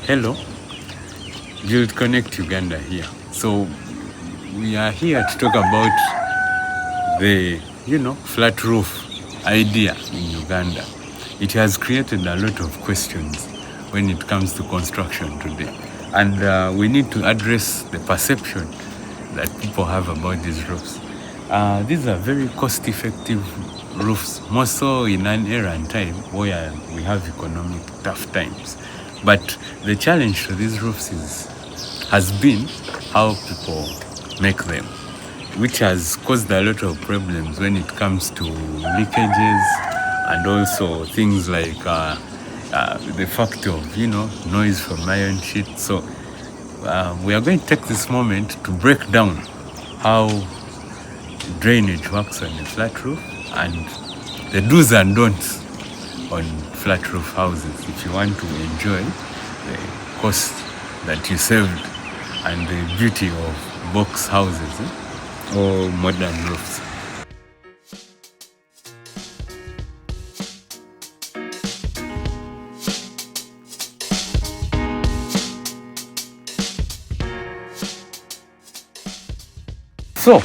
Hello, Build Connect Uganda here. So we are here to talk about the, flat roof idea in Uganda. It has created a lot of questions when it comes to construction today. And we need to address the perception that people have about these roofs. These are very cost-effective roofs, more so in an era and time where we have economic tough times. But the challenge to these roofs has been how people make them, which has caused a lot of problems when it comes to leakages and also things like the factor of, noise from iron sheet. So we are going to take this moment to break down how drainage works on a flat roof and the do's and don'ts on flat roof houses if you want to enjoy the cost that you saved and the beauty of box houses or modern roofs. So,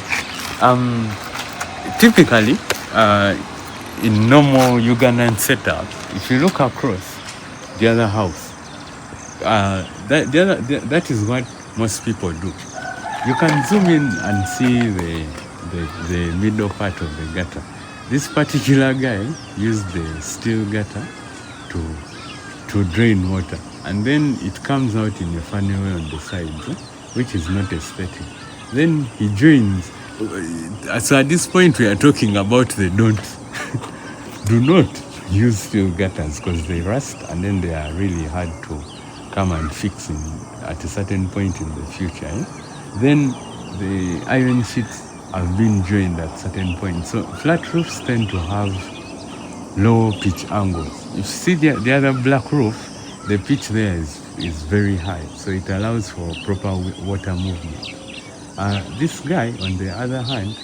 typically, in normal Ugandan setup, if you look across the other house, that is what most people do. You can zoom in and see the middle part of the gutter. This particular guy used the steel gutter to drain water, and then it comes out in a funny way on the sides, which is not aesthetic. Then he joins. So at this point we are talking about the don'ts. Do not use steel gutters because they rust and then they are really hard to come and fix at a certain point in the future. Then the iron sheets have been joined at certain points. So flat roofs tend to have low pitch angles. If you see the other black roof, the pitch there is very high, so it allows for proper water movement. This guy, on the other hand,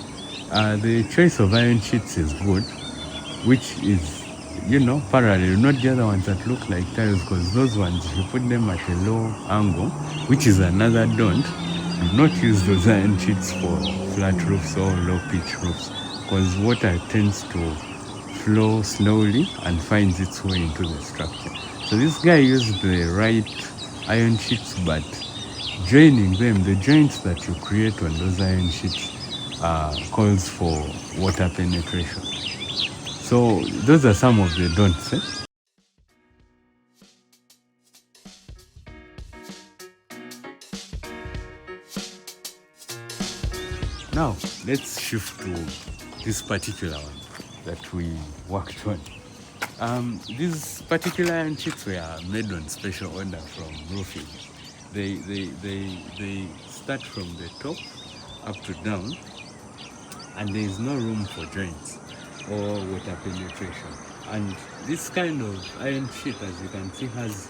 the choice of iron sheets is good, which is, parallel, not the other ones that look like tiles, because those ones, if you put them at a low angle, which is another don't, do not use those iron sheets for flat roofs or low pitch roofs, because water tends to flow slowly and finds its way into the structure. So this guy used the right iron sheets, but joining them, the joints that you create on those iron sheets calls for water penetration. So those are some of the don'ts. Now let's shift to this particular one that we worked on. These particular iron sheets were made on special order from roofing. They start from the top up to down, and there is no room for joints or water penetration. And this kind of iron sheet, as you can see, has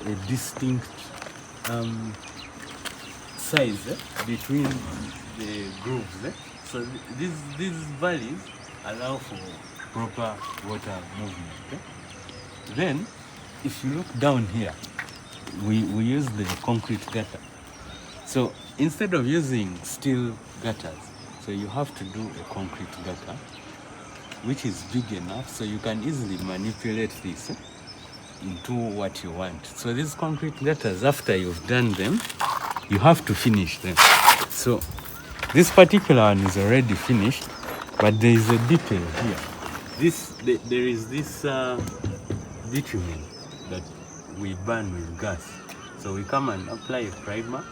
a distinct size between the grooves. So these valleys allow for proper water movement. Then, if you look down here, we use the concrete gutter. So instead of using steel gutters, so you have to do a concrete gutter, which is big enough so you can easily manipulate this into what you want. So these concrete gutters, after you've done them, you have to finish them. So this particular one is already finished, but there is a detail here. There is this bitumen that we burn with gas. So we come and apply a primer,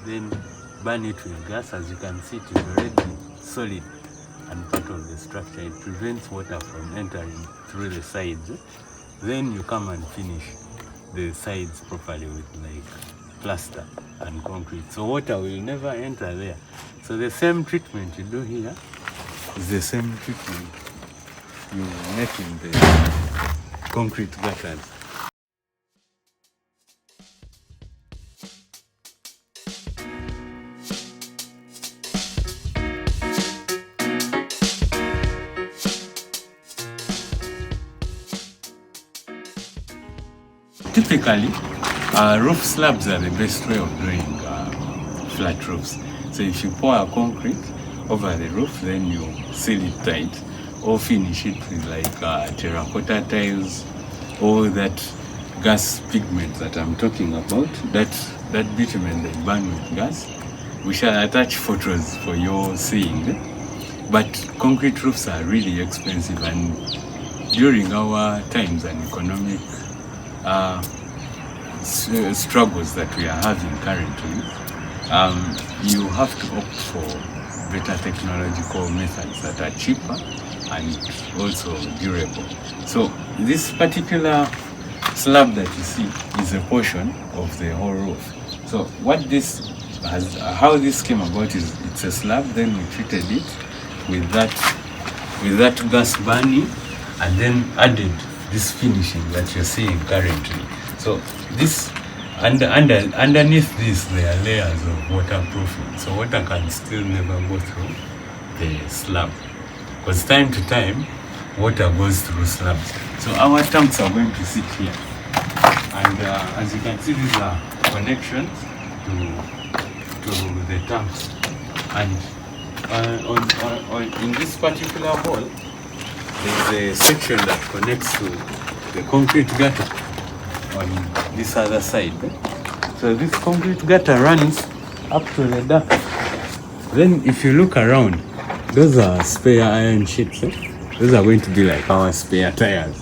then burn it with gas. As you can see, it is already solid and part of the structure. It prevents water from entering through the sides. Then you come and finish the sides properly with like plaster and concrete. So water will never enter there. So the same treatment you do here is the same treatment you make in the concrete gutters. Typically, Roof slabs are the best way of doing flat roofs. So if you pour a concrete over the roof, then you seal it tight, or finish it with like terracotta tiles, or that gas pigment that I'm talking about, that bitumen they burn with gas. We shall attach photos for your seeing. But concrete roofs are really expensive, and during our times and economic struggles that we are having currently, you have to opt for better technological methods that are cheaper and also durable. So this particular slab that you see is a portion of the whole roof. So what this has, how this came about is it's a slab, then we treated it with that gas burning, and then added this finishing that you're seeing currently. So this underneath this there are layers of waterproofing, so water can still never go through the slab, because time to time water goes through slabs. So our tanks are going to sit here, and as you can see, these are connections to the tanks, and in this particular hole there's a section that connects to the concrete gutter on this other side. So this concrete gutter runs up to the duct. Then if you look around, those are spare iron sheets. Those are going to be like our spare tires.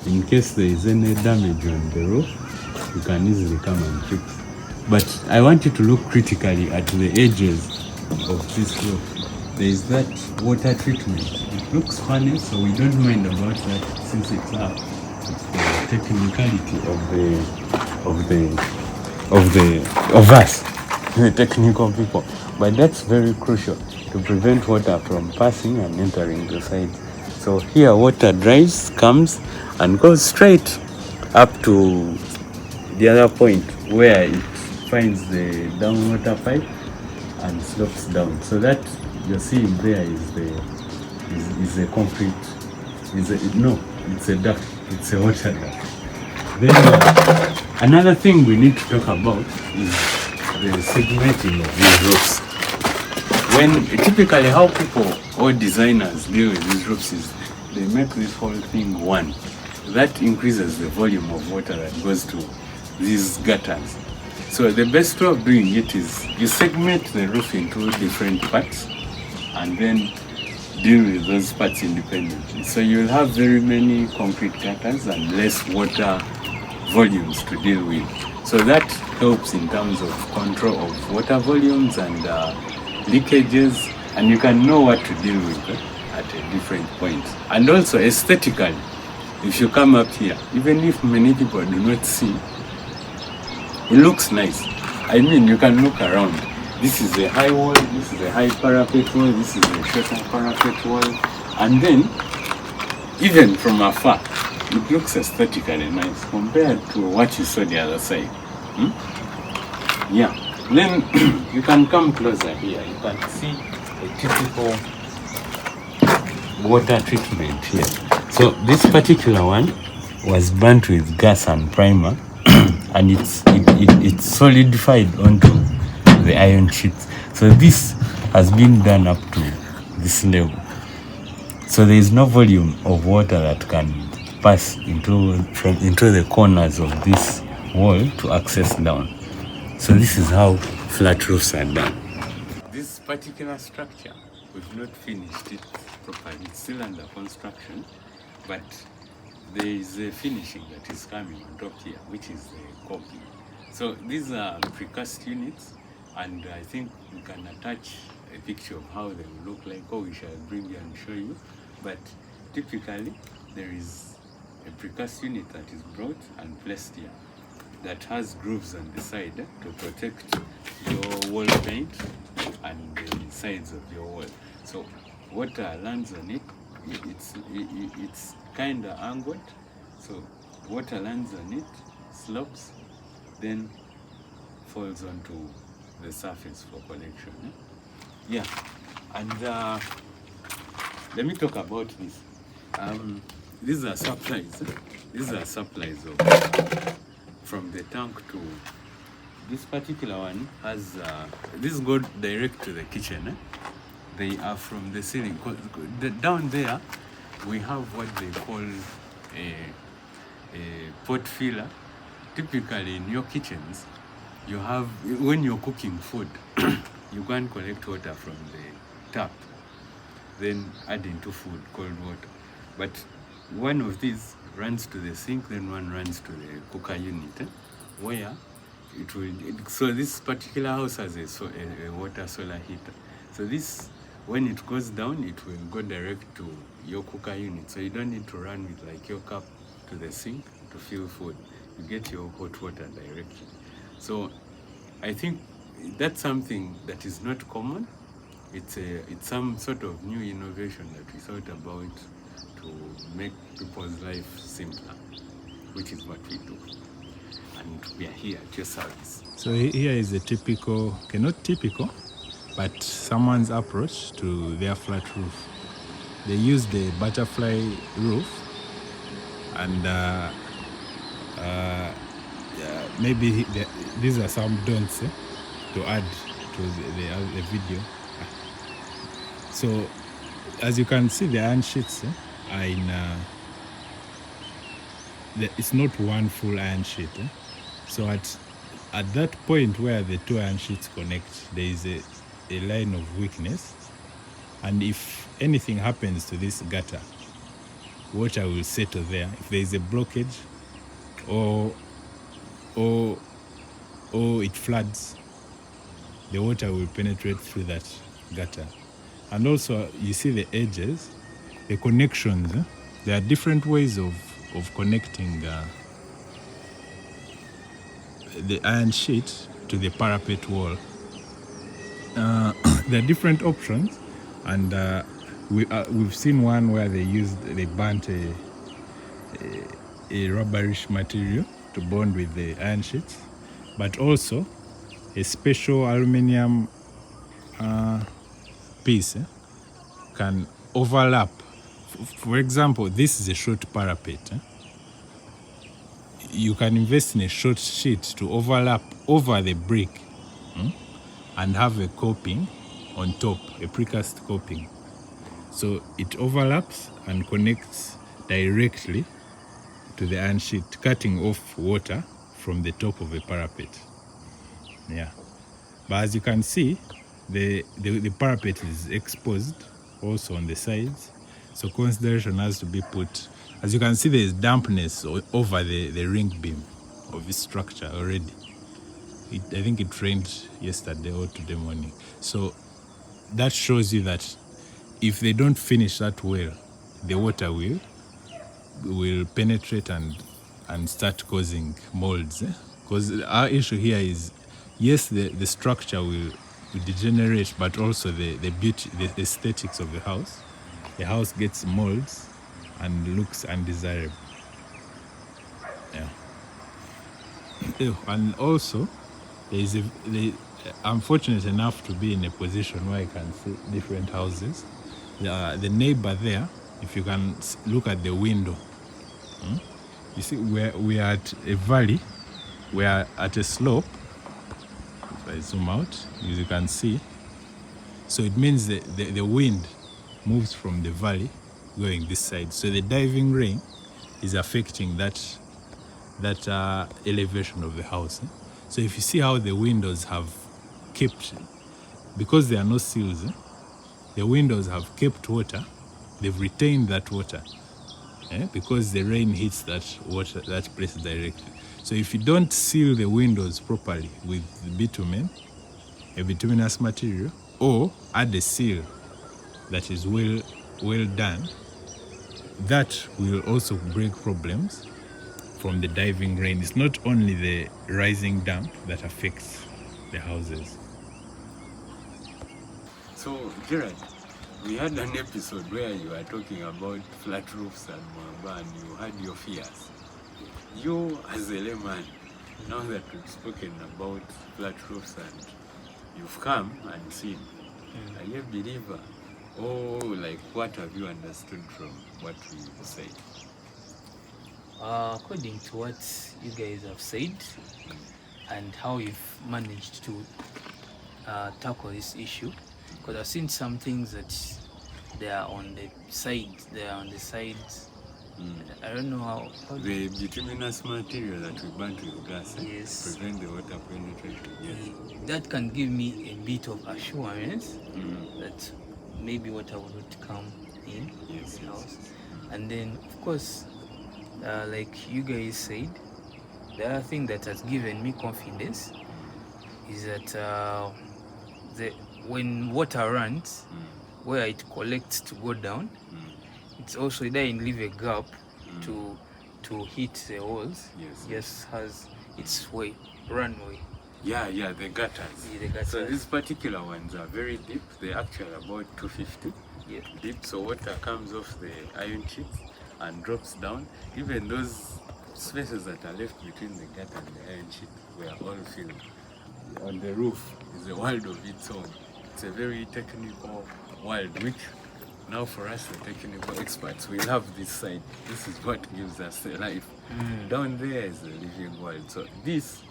In case there is any damage on the roof, you can easily come and fix. But I want you to look critically at the edges of this roof. There is that water treatment. It looks funny, so we don't mind about that since it's up. It's the technicality of us, the technical people. But that's very crucial to prevent water from passing and entering the side. So here water drives, comes and goes straight up to the other point where it finds the downwater pipe and slopes down. So that you're seeing there is a concrete, it's a duct, it's a water duct. Then another thing we need to talk about is the segmenting of these roofs. When typically how people or designers deal with these roofs is they make this whole thing one. That increases the volume of water that goes to these gutters. So the best way of doing it is you segment the roof into different parts and then deal with those parts independently. So you'll have very many concrete gutters and less water volumes to deal with. So that helps in terms of control of water volumes and leakages, and you can know what to deal with at a different point. And also aesthetically, if you come up here, even if many people do not see, it looks nice. I mean, you can look around. This is a high wall, this is a high parapet wall, this is a shorter parapet wall, and then even from afar, it looks aesthetically nice compared to what you saw the other side. Yeah. Then you can come closer here. You can see a typical water treatment here. So this particular one was burnt with gas and primer, and it's solidified onto the iron sheets. So this has been done up to this level. So there is no volume of water that can pass into the corners of this wall to access down. So this is how flat roofs are done. This particular structure, we've not finished it properly. It's still under construction, but there is a finishing that is coming on top here, which is the coping. So these are precast units, and I think we can attach a picture of how they will look like, or we shall bring you and show you. But typically, there is a precast unit that is brought and placed here that has grooves on the side to protect your wall paint and the sides of your wall. So water lands on it, it's kind of angled, so water lands on it, slopes, then falls onto the surface for collection. Yeah, and let me talk about this. These are supplies. These are supplies of from the tank to this particular one has this go direct to the kitchen. They are from the ceiling. Down there we have what they call a pot filler. Typically in your kitchens, you have, when you're cooking food, you can collect water from the tap, then add into food, cold water. But one of these runs to the sink, then one runs to the cooker unit, where it will. So this particular house has a water solar heater. So this, when it goes down, it will go direct to your cooker unit. So you don't need to run with like your cup to the sink to fill food. You get your hot water directly. So I think that's something that is not common. It's some sort of new innovation that we thought about to make people's life simpler, which is what we do. And we are here at your service. So here is a typical, okay, not typical, but someone's approach to their flat roof. They use the butterfly roof, and maybe these are some don'ts to add to the video. So as you can see, the iron sheets are in it's not one full iron sheet. So at that point where the two iron sheets connect, there is a line of weakness, and if anything happens to this gutter, water will settle there. If there is a blockage or it floods, the water will penetrate through that gutter. And also you see the edges, the connections. There are different ways of connecting the iron sheet to the parapet wall. There are different options, and we've seen one where they burnt a rubberish material to bond with the iron sheets, but also a special aluminium piece can overlap. For example, this is a short parapet. You can invest in a short sheet to overlap over the brick and have a coping on top, a precast coping. So it overlaps and connects directly to the iron sheet, cutting off water from the top of a parapet. Yeah. But as you can see, the parapet is exposed also on the sides. So consideration has to be put. As you can see, there is dampness over the ring beam of this structure already. I think it rained yesterday or today morning. So that shows you that if they don't finish that well, the water will penetrate and start causing molds. Because our issue here is, yes, the structure will degenerate, but also the beauty, the aesthetics of the house. The house gets molds and looks undesirable. Yeah. And also, I'm fortunate enough to be in a position where I can see different houses. The neighbor there, if you can look at the window, you see we are at a valley, we are at a slope. If I zoom out, as you can see, so it means the wind moves from the valley going this side. So the diving rain is affecting that elevation of the house. So if you see how the windows have kept, because there are no seals, the windows have kept water. They've retained that water because the rain hits that water, that place directly. So if you don't seal the windows properly with bitumen, a bituminous material, or add a seal that is well done, that will also bring problems from the diving rain. It's not only the rising damp that affects the houses. So, Gerard, we had an episode where you were talking about flat roofs and Mwamba, and you had your fears. You, as a layman, now that we've spoken about flat roofs and you've come and seen, are you a believer? Or, like, what have you understood from what we said? According to what you guys have said and how you've managed to tackle this issue, because I've seen some things that they are on the sides. I don't know how The bituminous material that we burn to the gas Yes. prevent the water penetration. Yes. that can give me a bit of assurance that maybe water will not come in Yes, the house. yes. And then, of course, like you guys said, the other thing that has given me confidence is that when water runs, where it collects to go down, it's also it doesn't leave a gap to hit the walls. Yes, Just has its way, runway. Yeah, the gutters. Yeah, the gutters. So these particular ones are very deep. They're actually about 250 deep. So water comes off the iron sheet and drops down. Even those spaces that are left between the gutter and the iron sheet were all filled. On the roof is a world of its own. It's a very technical world, which now for us, the technical experts, we love this side. This is what gives us the life. Down there is the living world. So this,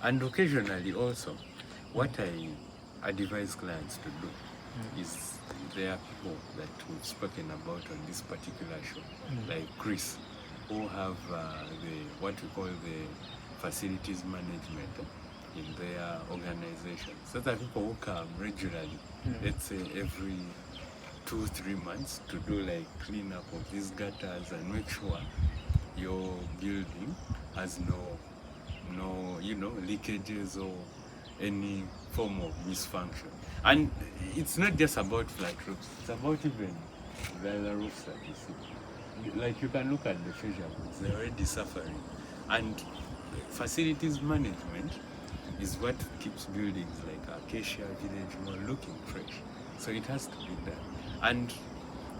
and occasionally also, what I advise clients to do is there are people that we've spoken about on this particular show, like Chris, who have what we call the facilities management in their organization. So that people who come regularly, let's say every 2-3 months, to do like cleanup of these gutters and make sure your building has no leakages or any form of dysfunction. And it's not just about flat roofs, it's about even the other roofs that you see. Like you can look at the fisher boots, they're already suffering. And facilities management is what keeps buildings like Acacia Village Mall looking fresh. So it has to be done. And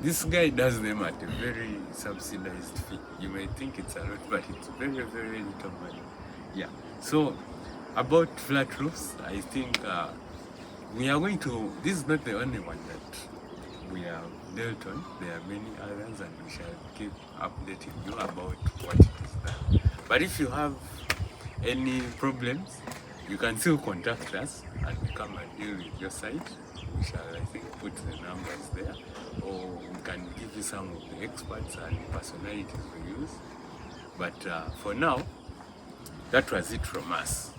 this guy does them at a very subsidized fee. You may think it's a lot, but it's very, very little money. Yeah. So about flat roofs, I think we are going to, this is not the only one that we have dealt on. There are many others, and we shall keep updating you about what it is done. But if you have any problems, you can still contact us and we come and deal with your site. We shall, I think, put the numbers there, or we can give you some of the experts and personalities we use. But for now, that was it from us.